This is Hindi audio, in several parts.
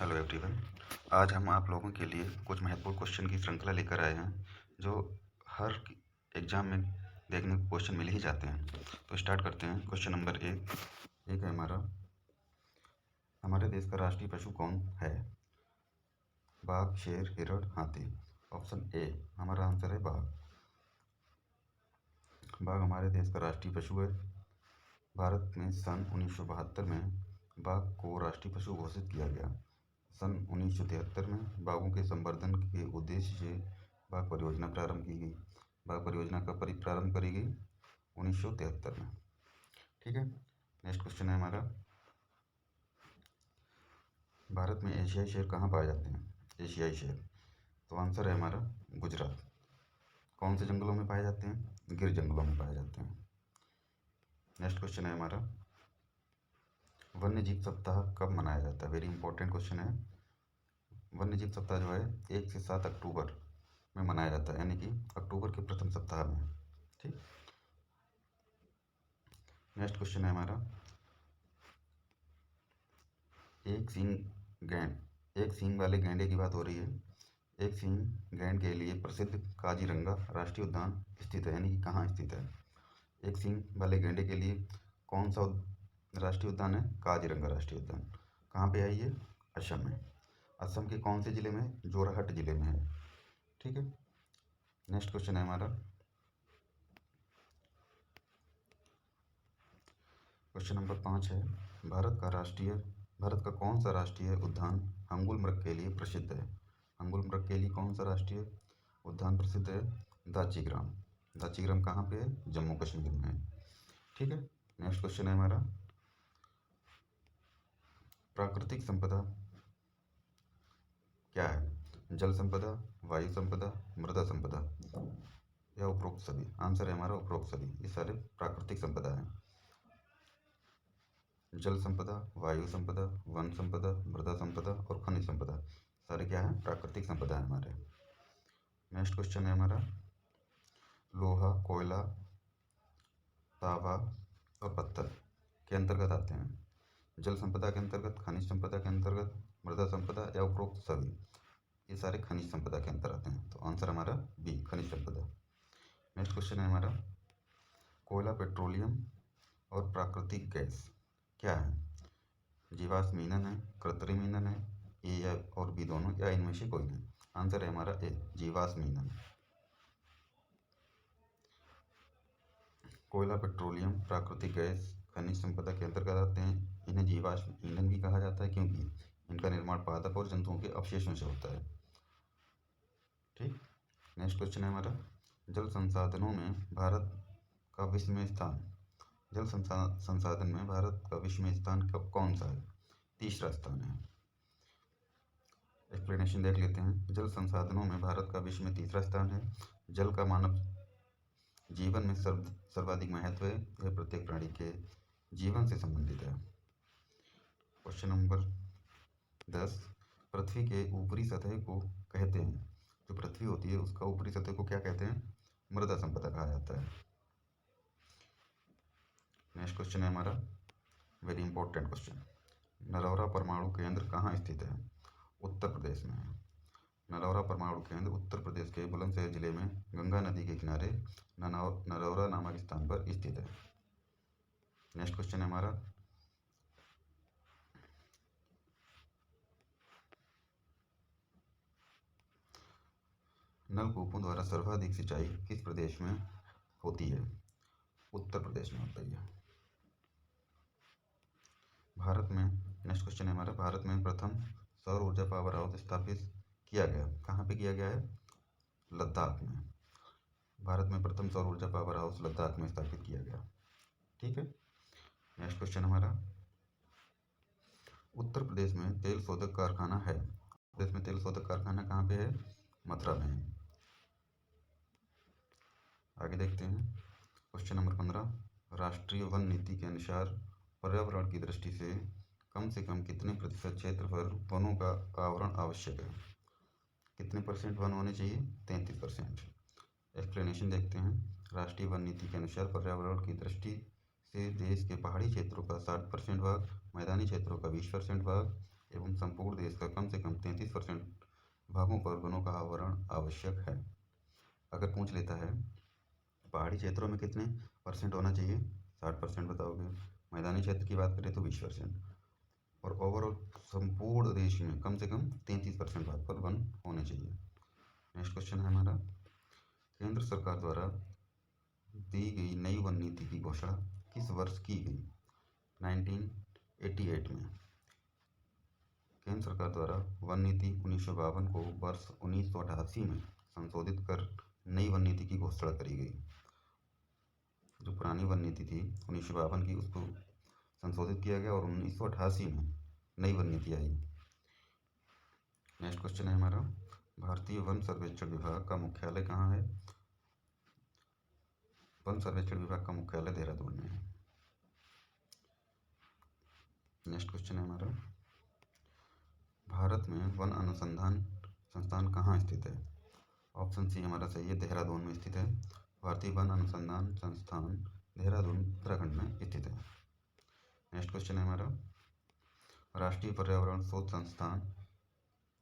Hello everyone. आज हम आप लोगों के लिए कुछ महत्वपूर्ण क्वेश्चन की श्रृंखला लेकर आए हैं जो हर एग्जाम में देखने को क्वेश्चन मिल ही जाते हैं। तो स्टार्ट करते हैं। क्वेश्चन नंबर एक है हमारे देश का राष्ट्रीय पशु कौन है? बाघ, शेर, हिरण, हाथी। ऑप्शन ए हमारा आंसर है बाघ। बाघ हमारे देश का राष्ट्रीय पशु है। भारत में सन 1972 में बाघ को राष्ट्रीय पशु घोषित किया गया। सन 1973 में बाघों के संवर्धन के उद्देश्य से बाघ परियोजना प्रारंभ की गई। बाघ परियोजना कब प्रारंभ करी गई? 1973 में। ठीक है। नेक्स्ट क्वेश्चन है हमारा, भारत में एशियाई शेर कहाँ पाए जाते हैं? एशियाई शेर, तो आंसर है हमारा गुजरात। कौन से जंगलों में पाए जाते हैं? गिर जंगलों में पाए जाते हैं। नेक्स्ट क्वेश्चन है हमारा, वन्य जीव सप्ताह कब मनाया जाता है? वेरी इंपॉर्टेंट क्वेश्चन है। वन्य जीव सप्ताह जो है 1 से 7 अक्टूबर में मनाया जाता है, यानी कि अक्टूबर के प्रथम सप्ताह में। ठीक। नेक्स्ट क्वेश्चन है हमारा, एक सींग वाले गैंडे की बात हो रही है। एक सींग गैंड के लिए प्रसिद्ध काजीरंगा राष्ट्रीय उद्यान स्थित है, यानी कि कहाँ स्थित है? एक सींग वाले गैंडे के लिए कौन सा राष्ट्रीय उद्यान है? काजीरंगा राष्ट्रीय उद्यान। कहाँ पे है ये? असम में। असम के कौन से जिले में? जोरहट जिले में है। ठीक है। नेक्स्ट क्वेश्चन है हमारा, क्वेश्चन नंबर 5 है, भारत का कौन सा राष्ट्रीय उद्यान हंगुल मृग के लिए प्रसिद्ध है? हंगुल मृग के लिए कौन सा राष्ट्रीय उद्यान प्रसिद्ध है? दाचीग्राम। दाचीग्राम कहाँ पे है? जम्मू कश्मीर में है। ठीक है। नेक्स्ट क्वेश्चन है हमारा, प्राकृतिक संपदा क्या है? जल संपदा, वायु संपदा, मृदा संपदा या उपरोक्त सभी? आंसर है हमारा उपरोक्त सभी। ये सारे प्राकृतिक संपदा है। जल संपदा, वायु संपदा, वन संपदा, मृदा संपदा और खनिज संपदा सारे क्या है? प्राकृतिक संपदा है हमारे। नेक्स्ट क्वेश्चन है हमारा, लोहा, कोयला, तांबा और पत्थर के अंतर्गत आते हैं? जल संपदा के अंतर्गत, खनिज संपदा के अंतर्गत, मृदा संपदा या उपरोक्त सभी? ये सारे खनिज संपदा के अंतर आते हैं, तो आंसर हमारा बी, खनिज संपदा। नेक्स्ट क्वेश्चन है हमारा, कोयला, पेट्रोलियम और प्राकृतिक गैस क्या है? जीवाश्म ईंधन है, कृत्रिम ईंधन है, ए या और बी दोनों, या इनमें से कोई नहीं? आंसर है हमारा ए, जीवाश्म ईंधन। कोयला, पेट्रोलियम, प्राकृतिक गैस खनिज संपदा के अंतर्गत आते हैं। इन्हें जीवाश्म ईंधन भी कहा जाता है क्योंकि इनका निर्माण पादप और जंतुओं के अवशेषों से होता है। ठीक। नेक्स्ट क्वेश्चन है हमारा, जल संसाधनों में भारत का विश्व में स्थान, जल संसाधन में भारत का विश्व में स्थान कौन सा है? तीसरा स्थान है। एक्सप्लेनेशन देख लेते हैं। जल संसाधनों में भारत का विश्व में तीसरा स्थान है। जल का मानव जीवन में सर्वाधिक महत्व है। यह प्रत्येक प्राणी के जीवन से संबंधित है। क्वेश्चन नंबर 10, पृथ्वी के ऊपरी सतह को कहते हैं, जो पृथ्वी होती है उसका ऊपरी सतह को क्या कहते हैं? मृदा संपदा कहा जाता है। नेक्स्ट क्वेश्चन है हमारा, वेरी इंपॉर्टेंट क्वेश्चन, नरौरा परमाणु केंद्र कहाँ स्थित है? उत्तर प्रदेश में है। नरौरा परमाणु केंद्र उत्तर प्रदेश के बुलंदशहर जिले में गंगा नदी के किनारे नरौरा नामक स्थान पर स्थित है। नेक्स्ट क्वेश्चन है हमारा, नलकूपों द्वारा सर्वाधिक सिंचाई किस प्रदेश में होती है? उत्तर प्रदेश में होती है। भारत में, नेक्स्ट क्वेश्चन है हमारा, भारत में प्रथम सौर ऊर्जा पावर हाउस स्थापित किया गया, कहाँ पे किया गया है? लद्दाख में। भारत में प्रथम सौर ऊर्जा पावर हाउस लद्दाख में स्थापित किया गया। ठीक है। नेक्स्ट क्वेश्चन हमारा, उत्तर प्रदेश में तेल शोधक कारखाना है, प्रदेश में तेल शोधक कारखाना कहाँ पे है? मथुरा में है। आगे देखते हैं। क्वेश्चन नंबर 15, राष्ट्रीय वन नीति के अनुसार पर्यावरण की दृष्टि से कम कितने प्रतिशत क्षेत्र पर वनों का आवरण आवश्यक है? कितने परसेंट वन होने चाहिए? 33%। एक्सप्लेनेशन देखते हैं। राष्ट्रीय वन नीति के अनुसार पर्यावरण की दृष्टि से देश के पहाड़ी क्षेत्रों का 60% भाग, मैदानी क्षेत्रों का 20% भाग एवं संपूर्ण देश का कम से कम 33% भागों पर वनों का आवरण आवश्यक है। अगर पूछ लेता है पहाड़ी क्षेत्रों में कितने परसेंट होना चाहिए, 60% बताओगे। मैदानी क्षेत्र की बात करें तो 20%, और ओवरऑल संपूर्ण देश में कम से कम 33% भाग पर वन होने चाहिए। नेक्स्ट क्वेश्चन है हमारा, केंद्र सरकार द्वारा दी गई नई वन नीति की घोषणा किस वर्ष की गई? 1988 में। केंद्र सरकार द्वारा वन नीति 1952 को वर्ष 1988 में संशोधित कर नई वन नीति की घोषणा करी गई। जो पुरानी वन नीति थी 1952 की, उसको संशोधित किया गया और 1988 में नई वन नीति आई। नेक्स्ट क्वेश्चन है हमारा, भारतीय वन सर्वेक्षण विभाग का मुख्यालय कहाँ है? वन सर्वेक्षण विभाग का मुख्यालय देहरादून में है। नेक्स्ट क्वेश्चन है हमारा, भारत में वन अनुसंधान संस्थान कहाँ स्थित है? ऑप्शन सी हमारा सही है, देहरादून में स्थित है। भारतीय वन अनुसंधान संस्थान देहरादून उत्तराखंड में स्थित है। नेक्स्ट क्वेश्चन है हमारा, राष्ट्रीय पर्यावरण शोध संस्थान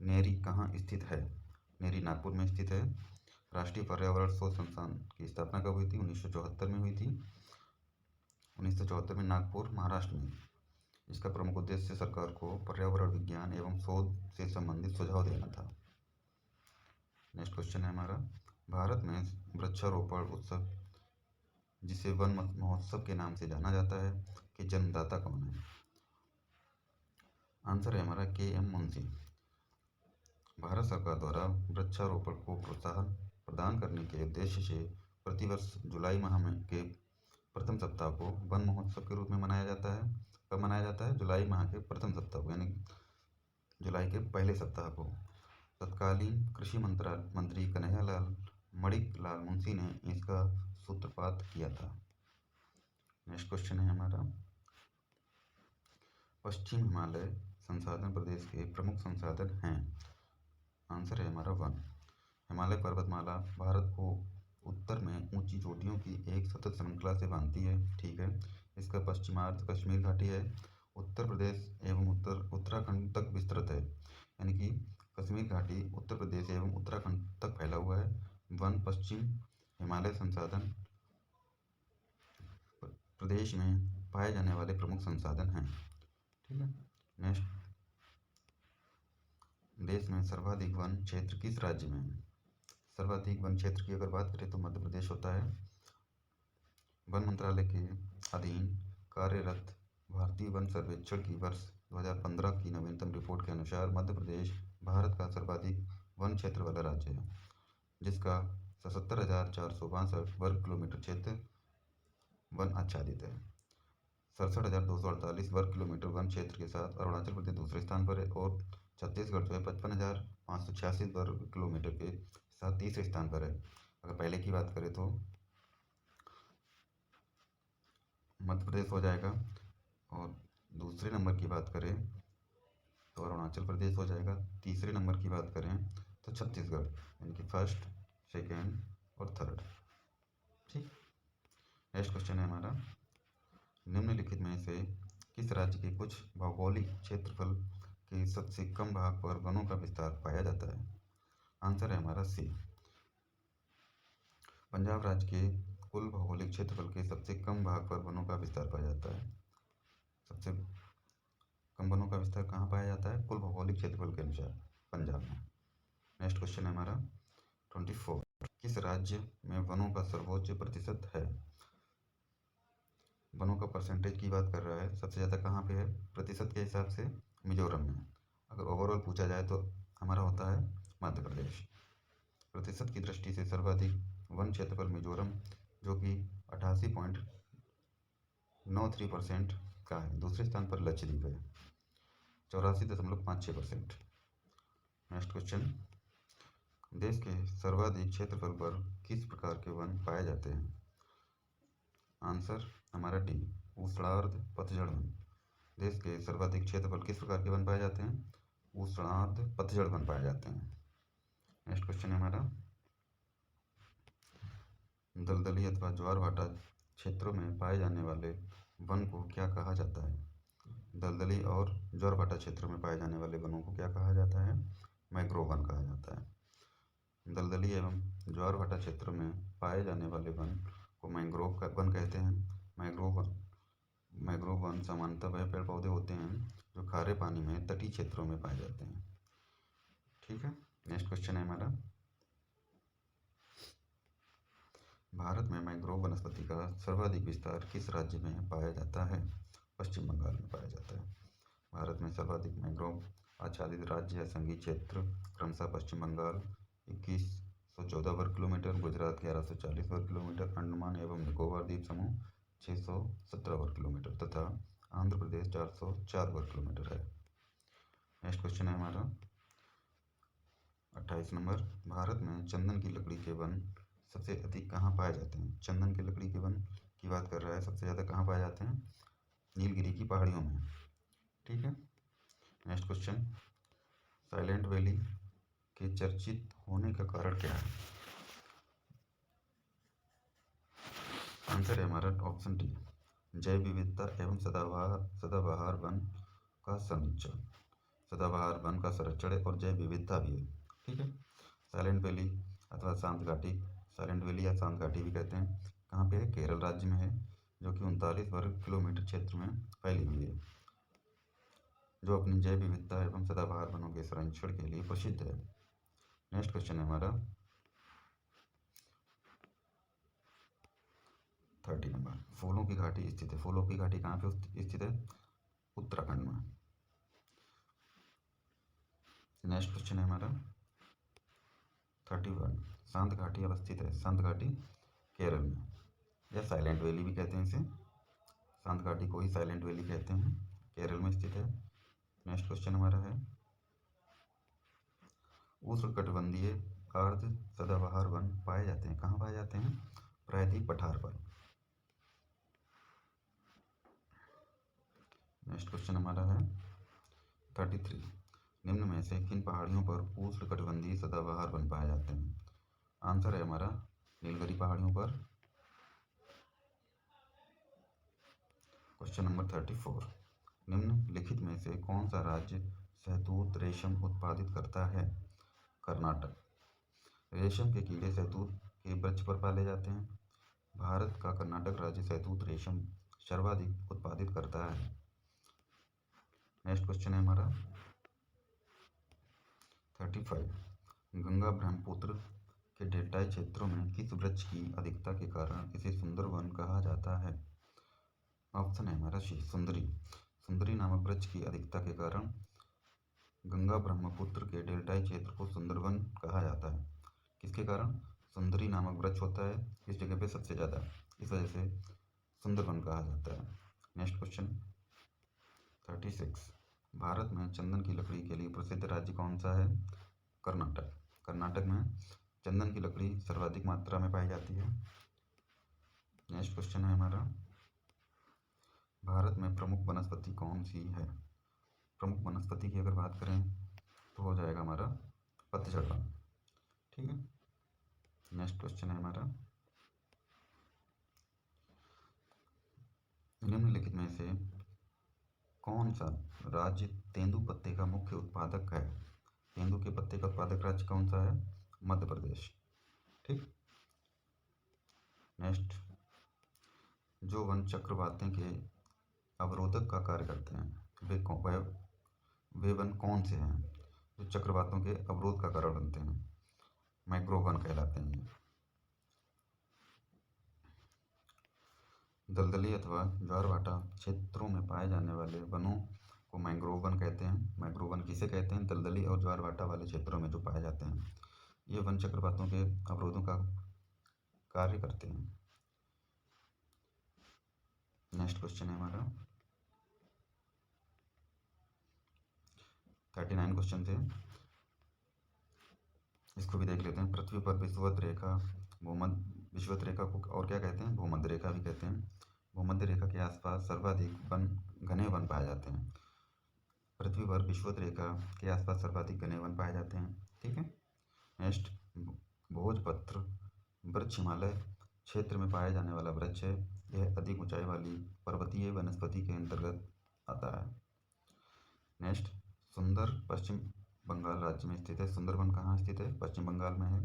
नेरी कहाँ स्थित है? नेरी नागपुर में स्थित है। राष्ट्रीय पर्यावरण शोध संस्थान की स्थापना कब हुई थी? 1974 में हुई थी। 1974 में नागपुर, महाराष्ट्र में। इसका प्रमुख उद्देश्य सरकार को पर्यावरण विज्ञान एवं शोध से संबंधित सुझाव देना था। नेक्स्ट क्वेश्चन है हमारा, भारत में वृक्षारोपण उत्सव जिसे वन महोत्सव के नाम से जाना जाता है कि जन्मदाता कौन है? आंसर है हमारा के.एम. मुंशी। भारत सरकार द्वारा वृक्षारोपण को प्रोत्साहन प्रदान करने के उद्देश्य से प्रतिवर्ष जुलाई माह में के प्रथम सप्ताह को वन महोत्सव के रूप में मनाया जाता है। कब मनाया जाता है? जुलाई माह के प्रथम सप्ताह को, यानी जुलाई के पहले सप्ताह को। तत्कालीन कृषि मंत्री कन्हैयालाल मणिक लाल मुंशी ने इसका सूत्रपात किया था। नेक्स्ट क्वेश्चन है हमारा, पश्चिम हिमालय संसाधन प्रदेश के प्रमुख संसाधन हैं। आंसर है हमारा वन। हिमालय पर्वतमाला भारत को उत्तर में ऊंची चोटियों की एक सतत श्रृंखला से बांधती है, ठीक है। इसका पश्चिमार्ध कश्मीर घाटी है, उत्तर प्रदेश एवं उत्तराखंड तक विस्तृत है, यानी कि कश्मीर घाटी उत्तर प्रदेश एवं उत्तराखंड तक फैला हुआ है। वन पश्चिम हिमालय संसाधन प्रदेश में पाए जाने वाले प्रमुख संसाधन हैं, ठीक है। नेक्स्ट, देश में सर्वाधिक वन क्षेत्र किस राज्य में है? सर्वाधिक वन क्षेत्र की अगर बात करें तो मध्य प्रदेश होता है। वन मंत्रालय के अधीन कार्यरत भारतीय वन सर्वेक्षण की वर्ष 2015 की नवीनतम रिपोर्ट के अनुसार मध्य प्रदेश भारत का सर्वाधिक वन क्षेत्र वाला राज्य है, जिसका 77,462 वर्ग किलोमीटर क्षेत्र वन आच्छादित है। 67,248 वर्ग किलोमीटर वन क्षेत्र के साथ अरुणाचल प्रदेश दूसरे स्थान पर है, और छत्तीसगढ़ जो है 55,586 वर्ग किलोमीटर के साथ तीसरे स्थान पर है। अगर पहले की बात करें तो मध्य प्रदेश हो जाएगा, और दूसरे नंबर की बात करें तो अरुणाचल प्रदेश हो जाएगा। तीसरे नंबर की बात करें तो छत्तीसगढ़, यानी कि फर्स्ट, सेकेंड और थर्ड, ठीक। नेक्स्ट क्वेश्चन है हमारा, निम्नलिखित में से किस राज्य के कुछ भौगोलिक क्षेत्रफल के सबसे कम भाग पर वनों का विस्तार पाया जाता है? आंसर है हमारा सी। पंजाब राज्य के कुल भौगोलिक क्षेत्रफल के सबसे कम भाग पर वनों का विस्तार पाया जाता है। सबसे कम वनों का विस्तार कहाँ पाया जाता है? कुल भौगोलिक क्षेत्रफल के अनुसार पंजाब में। नेक्स्ट क्वेश्चन है हमारा 24, किस राज्य में वनों का सर्वोच्च प्रतिशत है? वनों का परसेंटेज की बात कर रहा है, सबसे ज़्यादा कहाँ पे है प्रतिशत के हिसाब से? मिजोरम में। अगर ओवरऑल पूछा जाए तो हमारा होता है मध्य प्रदेश। प्रतिशत की दृष्टि से सर्वाधिक वन क्षेत्रफल मिजोरम, जो कि 88.93% का है। दूसरे स्थान पर लक्षद्वीप है, 84.56%। नेक्स्ट क्वेश्चन, देश के सर्वाधिक क्षेत्रफल पर किस प्रकार के वन पाए जाते हैं? आंसर हमारा डी, उष्णार्ध पतझड़ वन। देश के सर्वाधिक क्षेत्रफल किस प्रकार के वन पाए जाते हैं? उष्णार्ध पतझड़ वन पाए जाते हैं। नेक्स्ट क्वेश्चन है हमारा, दलदली अथवा ज्वार भाटा क्षेत्रों में पाए जाने वाले वन को क्या कहा जाता है? दलदली और ज्वारभाटा क्षेत्र में पाए जाने वाले वनों को क्या कहा जाता है? मैंग्रोव वन कहा जाता है। दलदली एवं ज्वारभाटा क्षेत्र में पाए जाने वाले वन को मैंग्रोव वन कहते हैं। मैंग्रोव वन सामान्यतः वह पेड़ पौधे होते हैं जो खारे पानी में तटीय क्षेत्रों में पाए जाते हैं। ठीक है, नेक्स्ट क्वेश्चन है हमारा, भारत में मैंग्रोव वनस्पति का सर्वाधिक विस्तार किस राज्य में पाया जाता है? पश्चिम बंगाल में पाया जाता है। भारत में सर्वाधिक मैंग्रोव आच्छादित राज्य या संघीय क्षेत्र क्रमशः पश्चिम बंगाल 2114 वर्ग किलोमीटर, गुजरात 1140 वर्ग किलोमीटर, अंडमान एवं निकोबार द्वीप समूह 617 वर्ग किलोमीटर तथा आंध्र प्रदेश 404 वर्ग किलोमीटर है। नेक्स्ट क्वेश्चन है हमारा 28 नंबर, भारत में चंदन की लकड़ी के वन सबसे अधिक कहाँ पाए जाते हैं? चंदन की लकड़ी के वन की बात कर रहा है, सबसे ज़्यादा कहाँ पाए जाते हैं? नीलगिरी की पहाड़ियों में। ठीक है, नेक्स्ट क्वेश्चन, साइलेंट वैली के चर्चित होने का कारण क्या है? आंसर है हमारा ऑप्शन डी, जैव विविधता एवं सदाबहार वन का संरक्षण। सदाबहार वन का संरक्षण है और जैव विविधता भी है। ठीक है, साइलेंट वैली अथवा शांत घाटी, साइलेंट वैली या शांत घाटी भी कहते हैं, कहाँ पे है? केरल राज्य में है, जो कि 39 वर्ग किलोमीटर क्षेत्र में फैली हुई है, जो अपनी जैव विविधता एवं सदाबहार वनों के संरक्षण के लिए प्रसिद्ध है। नेक्स्ट क्वेश्चन है हमारा 30 नंबर, फूलों की घाटी स्थित है। फूलों की घाटी कहाँ पे स्थित है? उत्तराखंड में। नेक्स्ट क्वेश्चन है हमारा 31, शांत घाटी अवस्थित है। शांत घाटी केरल में, या साइलेंट वैली भी कहते हैं इसे, शांत घाटी को ही साइलेंट वैली कहते हैं, केरल में स्थित है। नेक्स्ट क्वेश्चन हमारा है, उष्णकटिबंधीय अर्ध सदाबहार वन पाए जाते हैं, कहाँ पाए जाते हैं? प्रायद्वीप पठार पर। नेक्स्ट क्वेश्चन हमारा है 33, निम्न में से किन पहाड़ियों पर उष्णकटिबंधीय सदाबहार वन पाए जाते हैं? आंसर है हमारा नीलगिरी पहाड़ियों पर। क्वेश्चन नंबर 34, निम्नलिखित में से कौन सा राज्य शहतूत रेशम उत्पादित करता है? कर्नाटक। रेशम के कीड़े शहतूत के वृक्ष पर पाले जाते हैं। भारत का कर्नाटक राज्य शहतूत रेशम सर्वाधिक उत्पादित करता है। नेक्स्ट क्वेश्चन है हमारा 35, गंगा ब्रह्मपुत्र के डेल्टाई क्षेत्रों में किस वृक्ष की अधिकता के कारण इसे सुंदरवन कहा जाता है? ऑप्शन है हमारा सी, सुंदरी। सुंदरी नामक वृक्ष की अधिकता के कारण गंगा ब्रह्मपुत्र के डेल्टाई क्षेत्र को सुंदरवन कहा जाता है। किसके कारण? सुंदरी नामक वृक्ष होता है इस जगह पे सबसे ज़्यादा, इस वजह से सुंदरवन कहा जाता है। नेक्स्ट क्वेश्चन 36, भारत में चंदन की लकड़ी के लिए प्रसिद्ध राज्य कौन सा है? कर्नाटक। कर्नाटक में चंदन की लकड़ी सर्वाधिक मात्रा में पाई जाती है। नेक्स्ट क्वेश्चन है हमारा, भारत में प्रमुख वनस्पति कौन सी है? प्रमुख वनस्पति की अगर बात करें तो हो जाएगा हमारा पतझड़ वन। ठीक है, नेक्स्ट क्वेश्चन है हमारा, निम्नलिखित में से कौन सा राज्य तेंदू पत्ते का मुख्य उत्पादक है? तेंदू के पत्ते का उत्पादक राज्य कौन सा है? मध्य प्रदेश। ठीक, नेक्स्ट, जो वन चक्रवातों के अवरोधक का कार्य करते हैं वे वन कौन से हैं जो चक्रवातों के अवरोध का कारण बनते हैं? मैंग्रोव वन कहलाते हैं। दलदली अथवा ज्वारभाटा क्षेत्रों में पाए जाने वाले वनों को मैंग्रोव वन कहते हैं। मैंग्रोव वन किसे कहते हैं? दलदली और ज्वारभाटा वाले क्षेत्रों में जो पाए जाते हैं, ये वन चक्रवातों के अवरोधों का कार्य करते हैं। नेक्स्ट क्वेश्चन है हमारा 39 क्वेश्चन थे, इसको भी देख लेते हैं। पृथ्वी पर विषुवत रेखा को और क्या कहते हैं? भूमध्य रेखा भी कहते हैं। भूमध्य रेखा के आसपास सर्वाधिक घने वन पाए जाते हैं। पृथ्वी पर विषुवत रेखा के आसपास सर्वाधिक घने वन पाए जाते हैं। ठीक है, नेक्स्ट, भोजपत्र वृक्ष हिमालय क्षेत्र में पाया जाने वाला वृक्ष है। यह अधिक ऊंचाई वाली पर्वतीय वनस्पति के अंतर्गत आता है। नेक्स्ट, सुंदर पश्चिम बंगाल राज्य में स्थित है। सुंदरबन कहाँ स्थित है? पश्चिम बंगाल में है।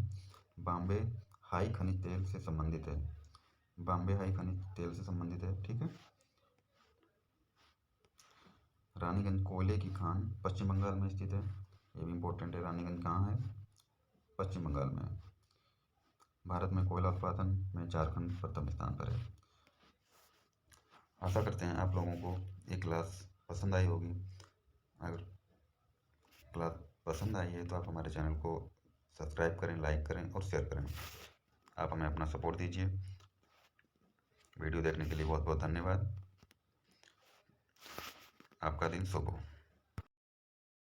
बॉम्बे हाई खनिज तेल से संबंधित है। बॉम्बे हाई खनिज तेल से संबंधित है, ठीक है। रानीगंज कोयले की खान पश्चिम बंगाल में स्थित है, ये भी इम्पोर्टेंट है। रानीगंज कहाँ है? पश्चिम बंगाल में है। भारत में कोयला उत्पादन में झारखंड प्रथम स्थान पर है। आशा करते हैं आप लोगों को ये क्लास पसंद आई होगी। अगर क्लास पसंद आई है तो आप हमारे चैनल को सब्सक्राइब करें, लाइक करें और शेयर करें। आप हमें अपना सपोर्ट दीजिए। वीडियो देखने के लिए बहुत बहुत धन्यवाद। आपका दिन शुभ हो।